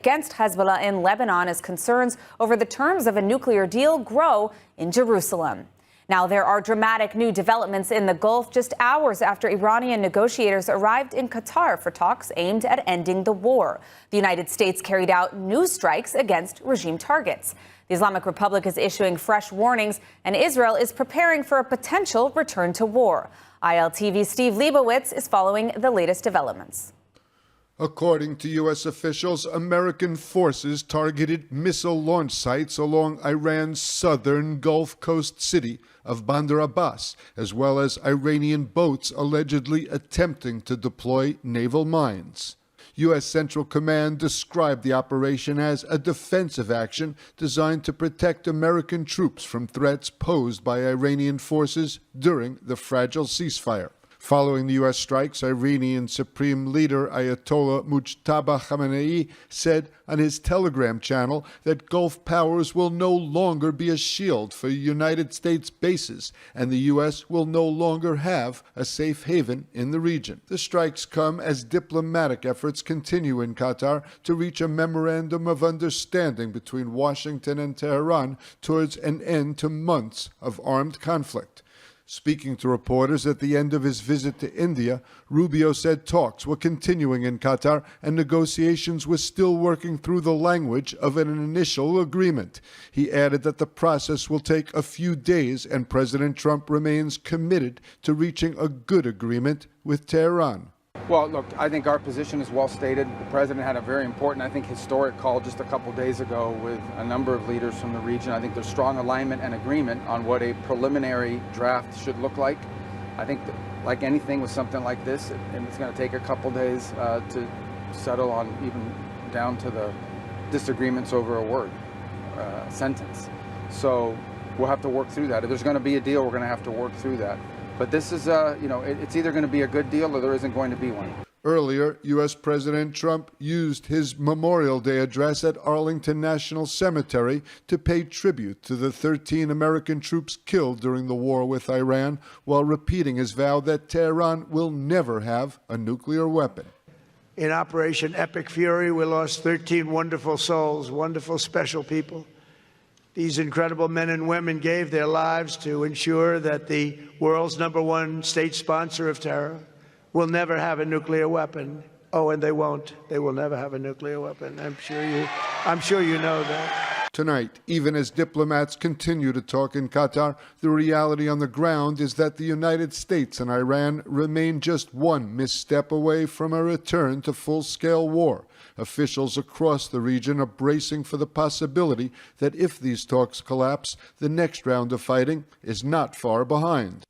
against Hezbollah in Lebanon as concerns over the terms of a nuclear deal grow in Jerusalem. Now, there are dramatic new developments in the Gulf just hours after Iranian negotiators arrived in Qatar for talks aimed at ending the war. The United States carried out new strikes against regime targets. The Islamic Republic is issuing fresh warnings, and Israel is preparing for a potential return to war. ILTV's Steve Leibowitz is following the latest developments. According to U.S. officials, American forces targeted missile launch sites along Iran's southern Gulf Coast city of Bandar Abbas, as well as Iranian boats allegedly attempting to deploy naval mines. U.S. Central Command described the operation as a defensive action designed to protect American troops from threats posed by Iranian forces during the fragile ceasefire. Following the U.S. strikes, Iranian Supreme Leader Ayatollah Mujtaba Khamenei said on his Telegram channel that Gulf powers will no longer be a shield for United States bases, and the U.S. will no longer have a safe haven in the region. The strikes come as diplomatic efforts continue in Qatar to reach a memorandum of understanding between Washington and Tehran towards an end to months of armed conflict. Speaking to reporters at the end of his visit to India, Rubio said talks were continuing in Qatar and negotiations were still working through the language of an initial agreement. He added that the process will take a few days and President Trump remains committed to reaching a good agreement with Tehran. Well, look, I think our position is well stated. The president had a very important, I think, historic call just a couple days ago with a number of leaders from the region. I think there's strong alignment and agreement on what a preliminary draft should look like. I think that, like anything with something like this, it's going to take a couple days to settle on, even down to the disagreements over a word, sentence. So we'll have to work through that. If there's going to be a deal, we're going to have to work through that. But this is, it's either going to be a good deal or there isn't going to be one. Earlier, U.S. President Trump used his Memorial Day address at Arlington National Cemetery to pay tribute to the 13 American troops killed during the war with Iran, while repeating his vow that Tehran will never have a nuclear weapon. In Operation Epic Fury, we lost 13 wonderful souls, wonderful, special people. These incredible men and women gave their lives to ensure that the world's #1 state sponsor of terror will never have a nuclear weapon. Oh, and they won't. They will never have a nuclear weapon. I'm sure you know that. Tonight, even as diplomats continue to talk in Qatar, the reality on the ground is that the United States and Iran remain just one misstep away from a return to full-scale war. Officials across the region are bracing for the possibility that if these talks collapse, the next round of fighting is not far behind.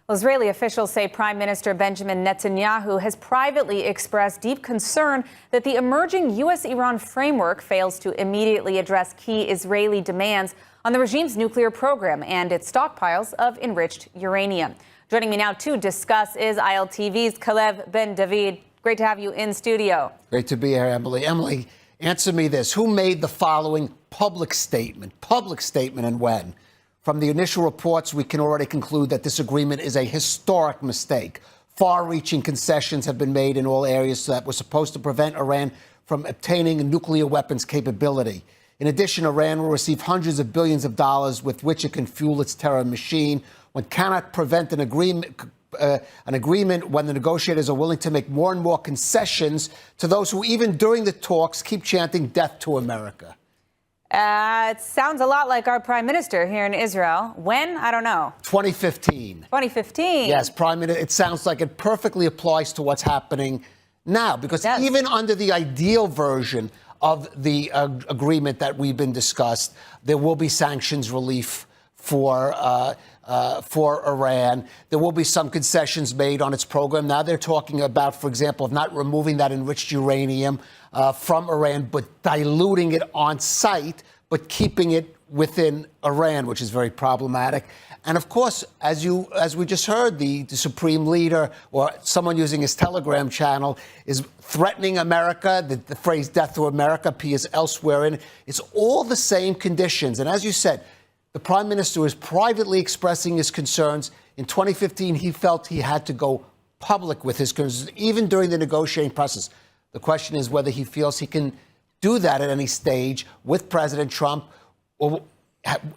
Israeli officials say Prime Minister Benjamin Netanyahu has privately expressed deep concern that the emerging U.S.-Iran framework fails to immediately address key Israeli demands on the regime's nuclear program and its stockpiles of enriched uranium. Joining me now to discuss is ILTV's Kalev Ben-David. Great to have you in studio. Great to be here, Emily. Emily, answer me this. Who made the following public statement, and when? From the initial reports, we can already conclude that this agreement is a historic mistake. Far-reaching concessions have been made in all areas that were supposed to prevent Iran from obtaining a nuclear weapons capability. In addition, Iran will receive hundreds of billions of dollars with which it can fuel its terror machine. One cannot prevent an agreement when the negotiators are willing to make more and more concessions to those who, even during the talks, keep chanting death to America. It sounds a lot like our prime minister here in Israel. When? I don't know. 2015. 2015. Yes, Prime Minister. It sounds like it perfectly applies to what's happening now, because yes, even under the ideal version of the agreement that we've been discussed, there will be sanctions relief for Iran. There will be some concessions made on its program. Now they're talking about, for example, of not removing that enriched uranium from Iran, but diluting it on site, but keeping it within Iran, which is very problematic. And of course, as we just heard, the Supreme Leader or someone using his Telegram channel is threatening America. The phrase "death to America" appears elsewhere in it. It's all the same conditions. And as you said, the Prime Minister is privately expressing his concerns. In 2015, he felt he had to go public with his concerns, even during the negotiating process. The question is whether he feels he can do that at any stage with President Trump, or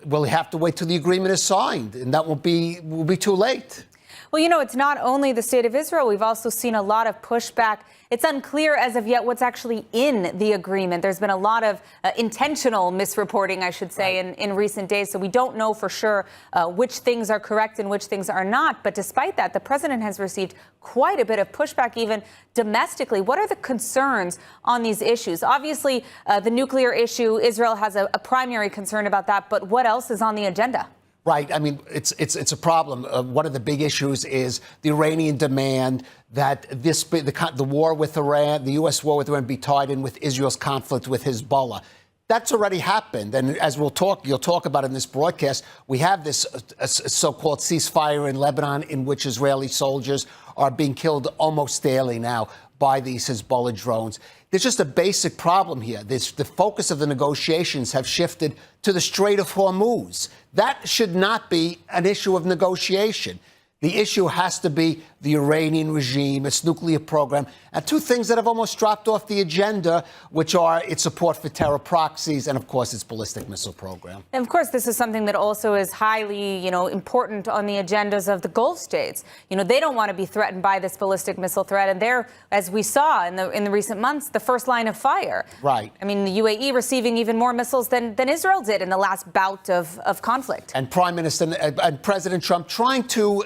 will he have to wait till the agreement is signed? And that will be too late. Well, it's not only the state of Israel. We've also seen a lot of pushback. It's unclear as of yet what's actually in the agreement. There's been a lot of intentional misreporting, I should say, in recent days. So we don't know for sure which things are correct and which things are not. But despite that, the president has received quite a bit of pushback, even domestically. What are the concerns on these issues? Obviously, the nuclear issue, Israel has a primary concern about that. But what else is on the agenda? Right. I mean, it's a problem. One of the big issues is the Iranian demand that the war with Iran, the U.S. war with Iran, be tied in with Israel's conflict with Hezbollah. That's already happened. And as you'll talk about in this broadcast, we have this so-called ceasefire in Lebanon in which Israeli soldiers are being killed almost daily now by these Hezbollah drones. There's just a basic problem here. The focus of the negotiations have shifted to the Strait of Hormuz. That should not be an issue of negotiation. The issue has to be the Iranian regime, its nuclear program, and two things that have almost dropped off the agenda, which are its support for terror proxies and, of course, its ballistic missile program. And, of course, this is something that also is highly, important on the agendas of the Gulf states. They don't want to be threatened by this ballistic missile threat. And they're, as we saw in the recent months, the first line of fire. Right. I mean, the UAE receiving even more missiles than Israel did in the last bout of conflict. And Prime Minister and President Trump trying to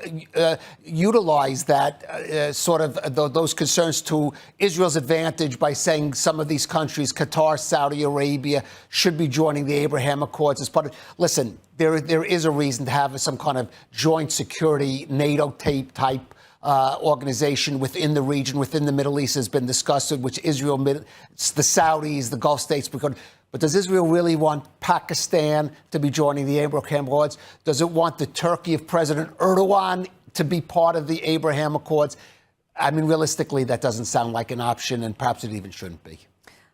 utilize that those concerns to Israel's advantage by saying some of these countries, Qatar, Saudi Arabia, should be joining the Abraham Accords as part of. Listen, there is a reason to have some kind of joint security NATO type organization within the region, within the Middle East, has been discussed, which Israel, the Saudis, the Gulf states. But does Israel really want Pakistan to be joining the Abraham Accords? Does it want the Turkey of President Erdogan to be part of the Abraham Accords? I mean, realistically, that doesn't sound like an option, and perhaps it even shouldn't be.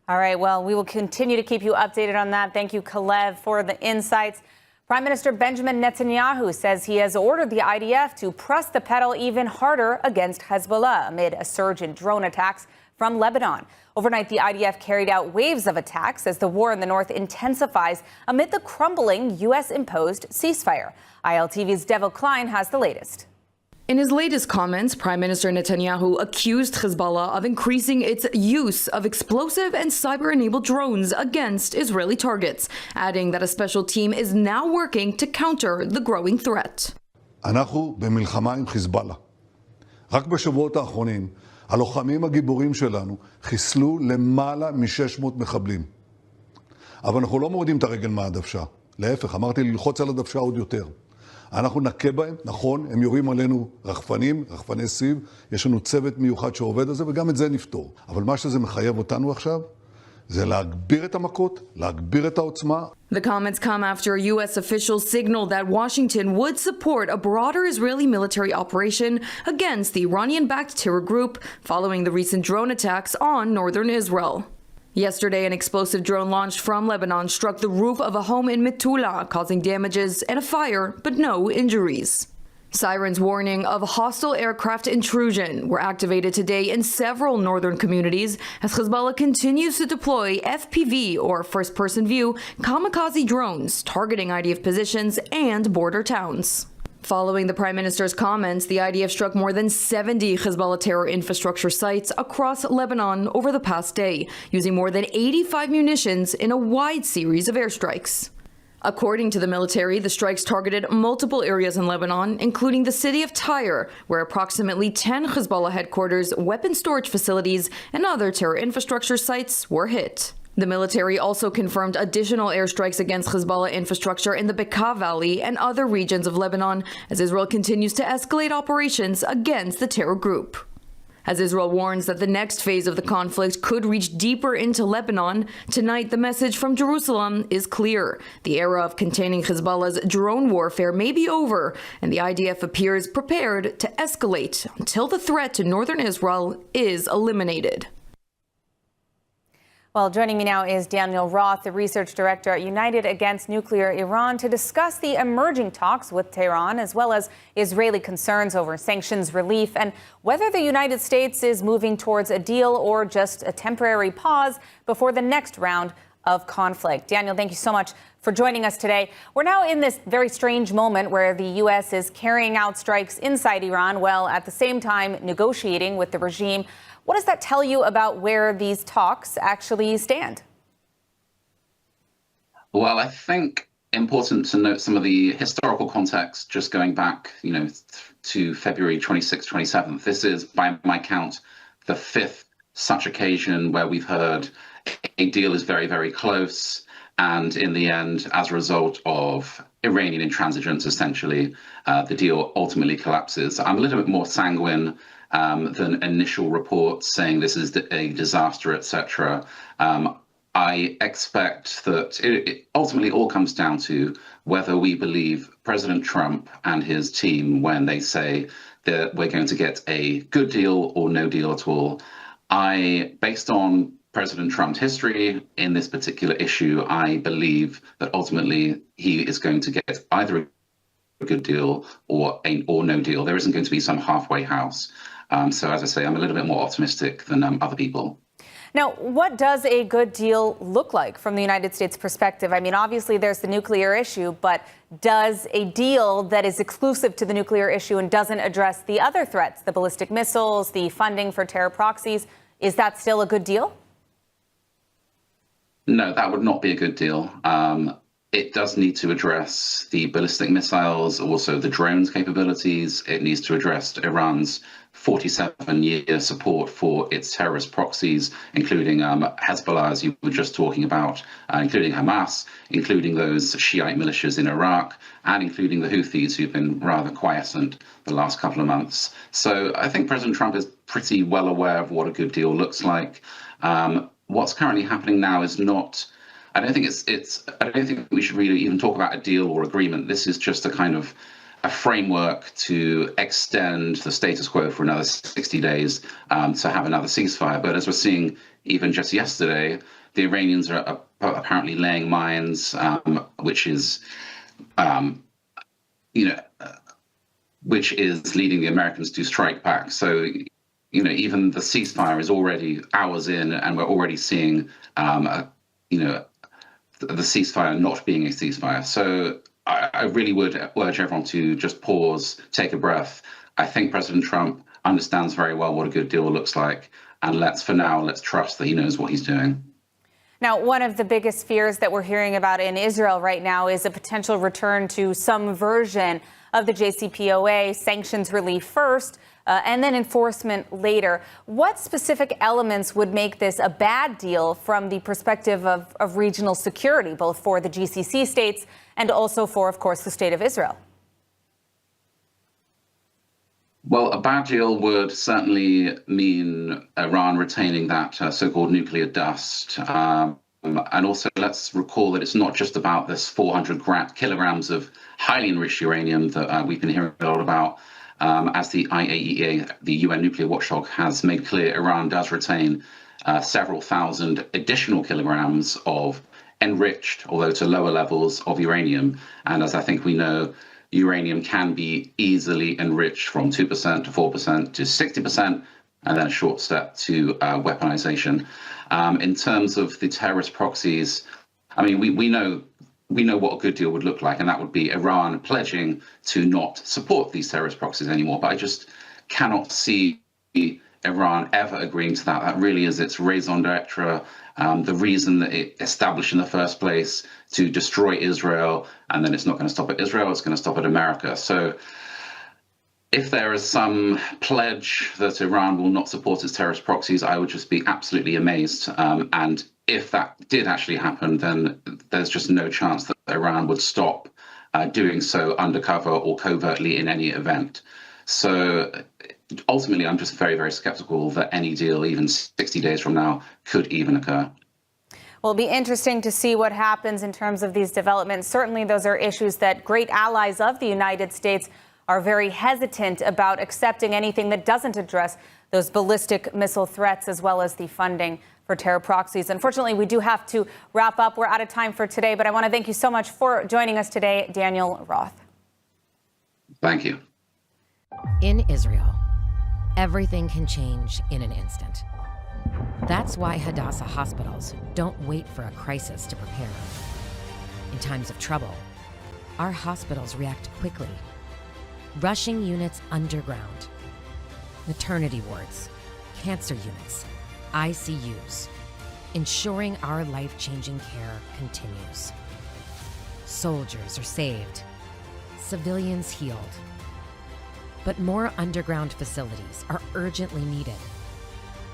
All right. Well, we will continue to keep you updated on that. Thank you, Kalev, for the insights. Prime Minister Benjamin Netanyahu says he has ordered the IDF to press the pedal even harder against Hezbollah amid a surge in drone attacks from Lebanon. Overnight, the IDF carried out waves of attacks as the war in the north intensifies amid the crumbling U.S.-imposed ceasefire. ILTV's Devil Klein has the latest. In his latest comments, Prime Minister Netanyahu accused Hezbollah of increasing its use of explosive and cyber-enabled drones against Israeli targets, adding that a special team is now working to counter the growing threat. אנחנו במלחמה עם חיזבאללה. רק בשבועות האחרונים, הלוחמים הגיבורים שלנו חיסלו למעלה מ-600 מחבלים. אבל אנחנו לא מורידים את הרגל מהדוושה. להפך, אמרתי ללחוץ על הדוושה עוד יותר. אנחנו נכה בהם, נכון, הם יורים עלינו רחפני סיב, יש לנו צוות מיוחד שעובד על זה, וגם את זה נפתור. אבל מה שזה מחייב אותנו עכשיו, זה להגביר את המכות, להגביר את העוצמה. The comments come after U.S. officials signaled that Washington would support a broader Israeli military operation against the Iranian-backed terror group following the recent drone attacks on northern Israel. Yesterday, an explosive drone launched from Lebanon struck the roof of a home in Metula, causing damages and a fire, but no injuries. Sirens warning of hostile aircraft intrusion were activated today in several northern communities as Hezbollah continues to deploy FPV, or first-person view, kamikaze drones targeting IDF positions and border towns. Following the Prime Minister's comments, the IDF struck more than 70 Hezbollah terror infrastructure sites across Lebanon over the past day, using more than 85 munitions in a wide series of airstrikes. According to the military, the strikes targeted multiple areas in Lebanon, including the city of Tyre, where approximately 10 Hezbollah headquarters, weapon storage facilities, and other terror infrastructure sites were hit. The military also confirmed additional airstrikes against Hezbollah infrastructure in the Bekaa Valley and other regions of Lebanon as Israel continues to escalate operations against the terror group. As Israel warns that the next phase of the conflict could reach deeper into Lebanon, tonight the message from Jerusalem is clear. The era of containing Hezbollah's drone warfare may be over, and the IDF appears prepared to escalate until the threat to northern Israel is eliminated. Well, joining me now is Daniel Roth, the research director at United Against Nuclear Iran, to discuss the emerging talks with Tehran, as well as Israeli concerns over sanctions relief and whether the United States is moving towards a deal or just a temporary pause before the next round of conflict. Daniel, thank you so much for joining us today. We're now in this very strange moment where the U.S. is carrying out strikes inside Iran while at the same time negotiating with the regime. What does that tell you about where these talks actually stand? Well, I think important to note some of the historical context, just going back, to February 26th, 27th. This is, by my count, the fifth such occasion where we've heard a deal is very, very close. And in the end, as a result of Iranian intransigence, essentially, the deal ultimately collapses. I'm a little bit more sanguine than initial reports saying this is a disaster, etc. I expect that it ultimately all comes down to whether we believe President Trump and his team when they say that we're going to get a good deal or no deal at all. Based on President Trump's history in this particular issue, I believe that ultimately he is going to get either a good deal or no deal. There isn't going to be some halfway house. So as I say, I'm a little bit more optimistic than other people. Now, what does a good deal look like from the United States perspective? I mean, obviously there's the nuclear issue, but does a deal that is exclusive to the nuclear issue and doesn't address the other threats, the ballistic missiles, the funding for terror proxies, is that still a good deal? No, that would not be a good deal. It does need to address the ballistic missiles, also the drones capabilities. It needs to address Iran's 47-year support for its terrorist proxies, including Hezbollah, as you were just talking about, including Hamas, including those Shiite militias in Iraq, and including the Houthis, who've been rather quiescent the last couple of months. So I think President Trump is pretty well aware of what a good deal looks like. What's currently happening now is not. I don't think we should really even talk about a deal or agreement. This is just a kind of a framework to extend the status quo for another 60 days to have another ceasefire. But as we're seeing even just yesterday, the Iranians are apparently laying mines, which is leading the Americans to strike back. So, even the ceasefire is already hours in, and we're already seeing, the ceasefire not being a ceasefire. So I really would urge everyone to just pause, take a breath. I think President Trump understands very well what a good deal looks like. And let's trust that he knows what he's doing. Now, one of the biggest fears that we're hearing about in Israel right now is a potential return to some version of the JCPOA, sanctions relief first, and then enforcement later. What specific elements would make this a bad deal from the perspective of regional security, both for the GCC states and also for, of course, the state of Israel? Well, a bad deal would certainly mean Iran retaining that so-called nuclear dust. And also, let's recall that it's not just about this 400 kilograms of highly enriched uranium that we've been hearing a lot about. As the IAEA, the UN nuclear watchdog, has made clear, Iran does retain several thousand additional kilograms of enriched, although to lower levels, of uranium. And as I think we know, uranium can be easily enriched from 2% to 4% to 60%, and then a short step to weaponization. In terms of the terrorist proxies, I mean, we know what a good deal would look like, and that would be Iran pledging to not support these terrorist proxies anymore. But I just cannot see Iran ever agreeing to that. That really is its raison d'etre, the reason that it established in the first place to destroy Israel, and then it's not going to stop at Israel, it's going to stop at America. So if there is some pledge that Iran will not support its terrorist proxies, I would just be absolutely amazed. And if that did actually happen, then there's just no chance that Iran would stop doing so undercover or covertly in any event. So ultimately, I'm just very, very skeptical that any deal, even 60 days from now, could even occur. Well, it'll be interesting to see what happens in terms of these developments. Certainly, those are issues that great allies of the United States are very hesitant about accepting anything that doesn't address those ballistic missile threats, as well as the funding for for terror proxies. Unfortunately, we do have to wrap up. We're out of time for today, but I want to thank you so much for joining us today, Daniel Roth. Thank you. In Israel, everything can change in an instant. That's why Hadassah hospitals don't wait for a crisis to prepare. In times of trouble, our hospitals react quickly, rushing units underground, maternity wards, cancer units, ICUs, ensuring our life-changing care continues. Soldiers are saved, civilians healed. But more underground facilities are urgently needed.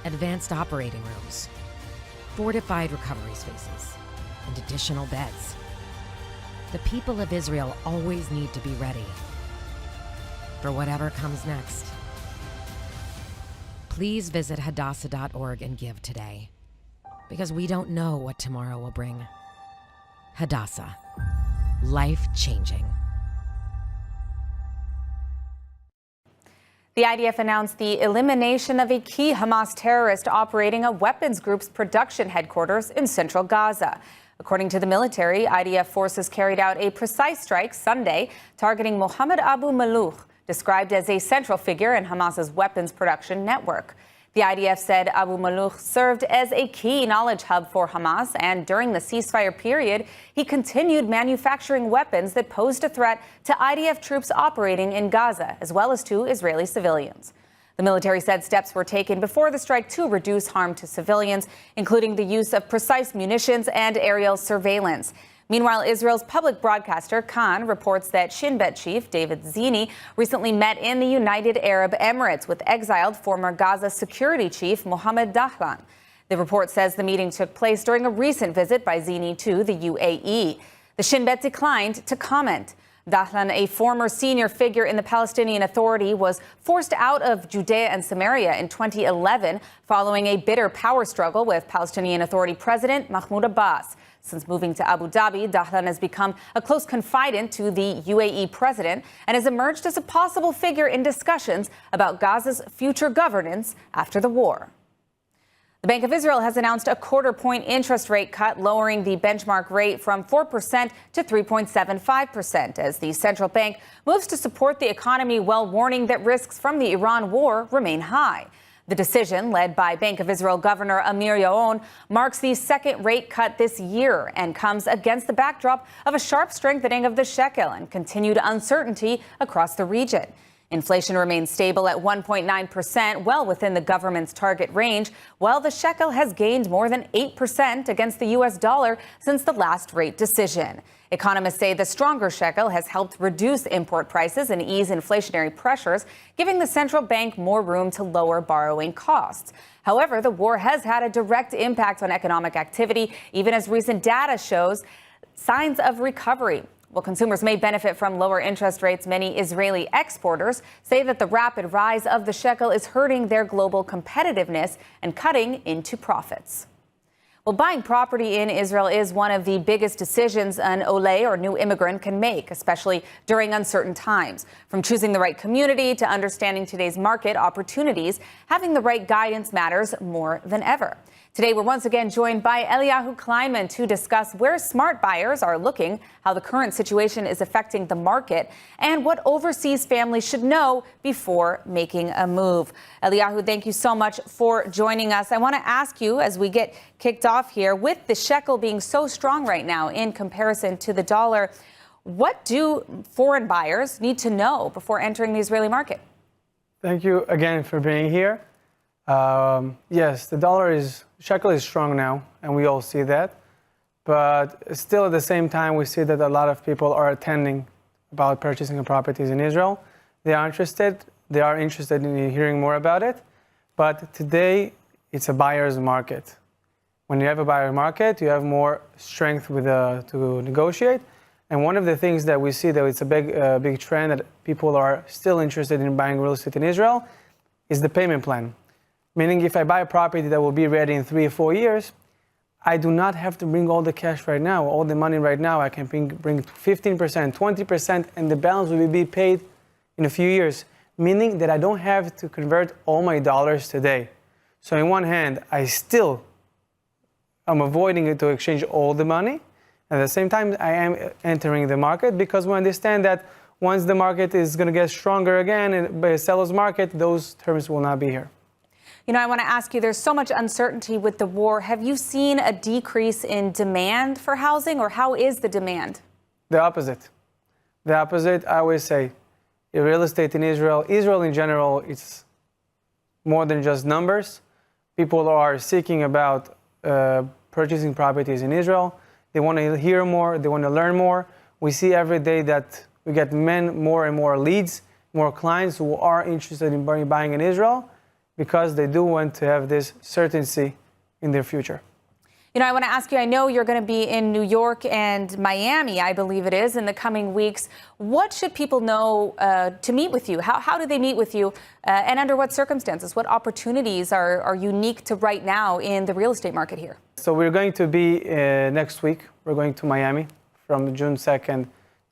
Advanced operating rooms, fortified recovery spaces, and additional beds. The people of Israel always need to be ready for whatever comes next. Please visit Hadassah.org and give today, because we don't know what tomorrow will bring. Hadassah, life-changing. The IDF announced the elimination of a key Hamas terrorist operating a weapons group's production headquarters in central Gaza. According to the military, IDF forces carried out a precise strike Sunday targeting Mohammed Abu Malouch, described as a central figure in Hamas's weapons production network. The IDF said Abu Malouch served as a key knowledge hub for Hamas, and during the ceasefire period, he continued manufacturing weapons that posed a threat to IDF troops operating in Gaza, as well as to Israeli civilians. The military said steps were taken before the strike to reduce harm to civilians, including the use of precise munitions and aerial surveillance. Meanwhile, Israel's public broadcaster Kan reports that Shin Bet chief David Zini recently met in the United Arab Emirates with exiled former Gaza security chief Mohammed Dahlan. The report says the meeting took place during a recent visit by Zini to the UAE. The Shin Bet declined to comment. Dahlan, a former senior figure in the Palestinian Authority, was forced out of Judea and Samaria in 2011 following a bitter power struggle with Palestinian Authority President Mahmoud Abbas. Since moving to Abu Dhabi, Dahlan has become a close confidant to the UAE president and has emerged as a possible figure in discussions about Gaza's future governance after the war. The Bank of Israel has announced a quarter-point interest rate cut, lowering the benchmark rate from 4% to 3.75% as the central bank moves to support the economy while warning that risks from the Iran war remain high. The decision, led by Bank of Israel Governor Amir Yaron, marks the second rate cut this year and comes against the backdrop of a sharp strengthening of the shekel and continued uncertainty across the region. Inflation remains stable at 1.9%, well within the government's target range, while the shekel has gained more than 8% against the U.S. dollar since the last rate decision. Economists say the stronger shekel has helped reduce import prices and ease inflationary pressures, giving the central bank more room to lower borrowing costs. However, the war has had a direct impact on economic activity, even as recent data shows signs of recovery. While consumers may benefit from lower interest rates, many Israeli exporters say that the rapid rise of the shekel is hurting their global competitiveness and cutting into profits. Well, buying property in Israel is one of the biggest decisions an Oleh or new immigrant can make, especially during uncertain times. From choosing the right community to understanding today's market opportunities, having the right guidance matters more than ever. Today, we're once again joined by Eliyahu Kleinman to discuss where smart buyers are looking, how the current situation is affecting the market, and what overseas families should know before making a move. Eliyahu, thank you so much for joining us. I want to ask you, as we get kicked off here, with the shekel being so strong right now in comparison to the dollar, what do foreign buyers need to know before entering the Israeli market? Thank you again for being here. Yes, the shekel is strong now, and we all see that. But still, at the same time, we see that a lot of people are attending about purchasing properties in Israel. They are interested in hearing more about it. But today, it's a buyer's market. When you have a buyer market, you have more strength to negotiate. And one of the things that we see that it's a big trend that people are still interested in buying real estate in Israel is the payment plan. Meaning, if I buy a property that will be ready in 3 or 4 years, I do not have to bring all the cash right now, all the money right now. I can bring 15%, 20%, and the balance will be paid in a few years. Meaning that I don't have to convert all my dollars today. So in one hand, I still I'm avoiding it to exchange all the money. At the same time, I am entering the market because we understand that once the market is going to get stronger again, and by a seller's market, those terms will not be here. You know, I want to ask you, there's so much uncertainty with the war. Have you seen a decrease in demand for housing, or how is the demand? The opposite. The opposite, I always say, real estate in Israel in general, it's more than just numbers. People are seeking about purchasing properties in Israel. They want to hear more, they want to learn more. We see every day that we get more and more leads, more clients who are interested in buying in Israel because they do want to have this certainty in their future. You know, I want to ask you, I know you're going to be in New York and Miami, I believe it is, in the coming weeks. What should people know to meet with you? How do they meet with you and under what circumstances? What opportunities are unique to right now in the real estate market here? So we're going to be next week. We're going to Miami from June 2nd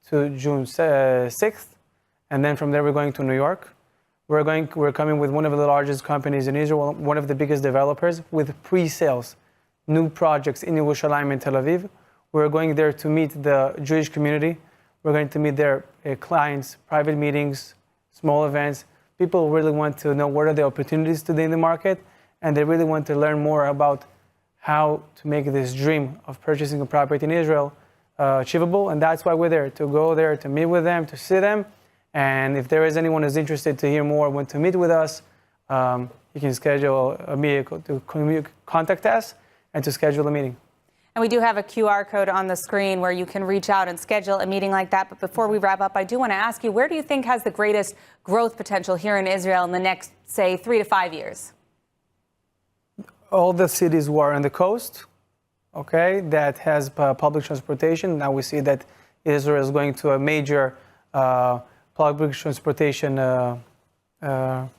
to June 6th. And then from there, we're going to New York. We're coming with one of the largest companies in Israel, one of the biggest developers with pre-sales. New projects in Yerushalayim and Tel Aviv. We're going there to meet the Jewish community. We're going to meet their clients, private meetings, small events. People really want to know what are the opportunities today in the market, and they really want to learn more about how to make this dream of purchasing a property in Israel achievable. And that's why we're there, to go there, to meet with them, to see them. And if there is anyone who's interested to hear more, want to meet with us, you can schedule a meeting to contact us and to schedule a meeting. And we do have a QR code on the screen where you can reach out and schedule a meeting like that. But before we wrap up, I do want to ask you, where do you think has the greatest growth potential here in Israel in the next, say, 3 to 5 years? All the cities who are on the coast, okay, that has public transportation. Now we see that Israel is going to a major public transportation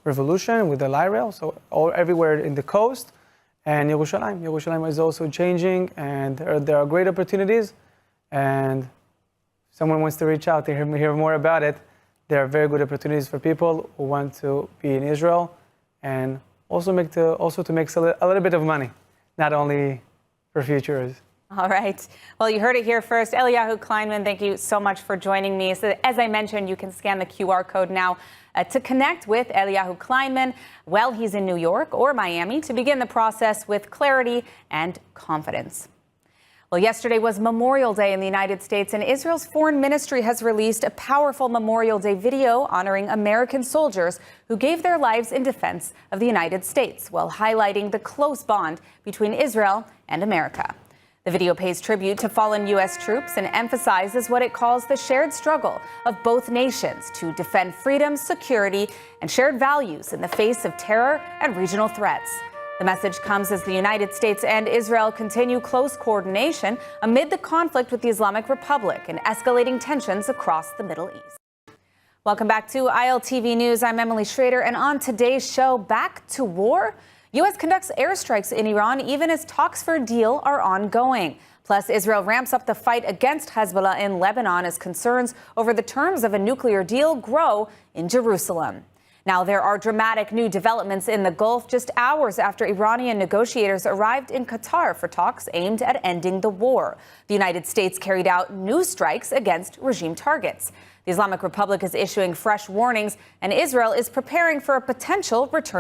revolution with the light rail. So everywhere in the coast. And Yerushalayim. Yerushalayim is also changing, and there are great opportunities. And if someone wants to reach out to hear more about it, there are very good opportunities for people who want to be in Israel and also to make a little bit of money, not only for futures. All right. Well, you heard it here first. Eliyahu Kleinman, thank you so much for joining me. So, as I mentioned, you can scan the QR code now to connect with Eliyahu Kleinman while he's in New York or Miami to begin the process with clarity and confidence. Well, yesterday was Memorial Day in the United States, and Israel's foreign ministry has released a powerful Memorial Day video honoring American soldiers who gave their lives in defense of the United States, while highlighting the close bond between Israel and America. The video pays tribute to fallen U.S. troops and emphasizes what it calls the shared struggle of both nations to defend freedom, security, and shared values in the face of terror and regional threats. The message comes as the United States and Israel continue close coordination amid the conflict with the Islamic Republic and escalating tensions across the Middle East. Welcome back to ILTV News. I'm Emily Schrader, and on today's show, back to war? U.S. conducts airstrikes in Iran even as talks for a deal are ongoing. Plus, Israel ramps up the fight against Hezbollah in Lebanon as concerns over the terms of a nuclear deal grow in Jerusalem. Now, there are dramatic new developments in the Gulf just hours after Iranian negotiators arrived in Qatar for talks aimed at ending the war. The United States carried out new strikes against regime targets. The Islamic Republic is issuing fresh warnings, and Israel is preparing for a potential return